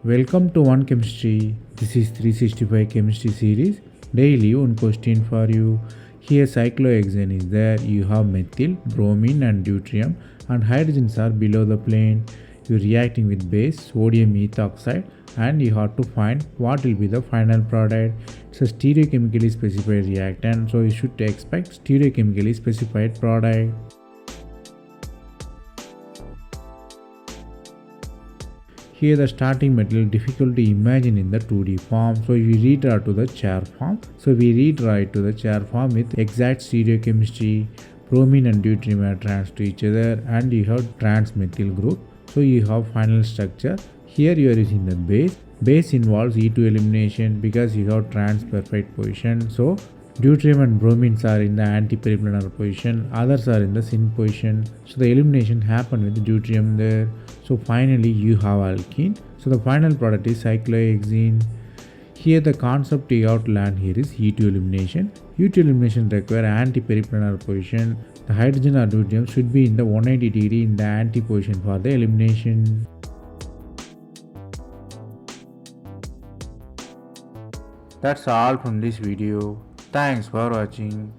Welcome to One Chemistry. This is 365 Chemistry series. Daily one question for you. Here cyclohexane is there. You have methyl, bromine and deuterium, and hydrogens are below the plane. You're reacting with base sodium ethoxide and you have to find what will be the final product. It's a stereochemically specified reactant, so you should expect stereochemically specified product. Here the starting material difficult to imagine in the 2D form, so we redraw to the chair form. So we redraw it to the chair form with exact stereochemistry. Bromine and deuterium are trans to each other and you have trans methyl group. So you have final structure. Here you are using the base. Base involves E2 elimination because you have trans perfect position. So deuterium and bromines are in the antiperiplanar position, others are in the syn position. So the elimination happened with deuterium there. So finally you have alkene. So the final product is cyclohexane. Here the concept you have to learn here is E2 elimination. E2 elimination require antiperiplanar position. The hydrogen or deuterium should be in the 180 degree in the anti position for the elimination. That's all from this video. Thanks for watching.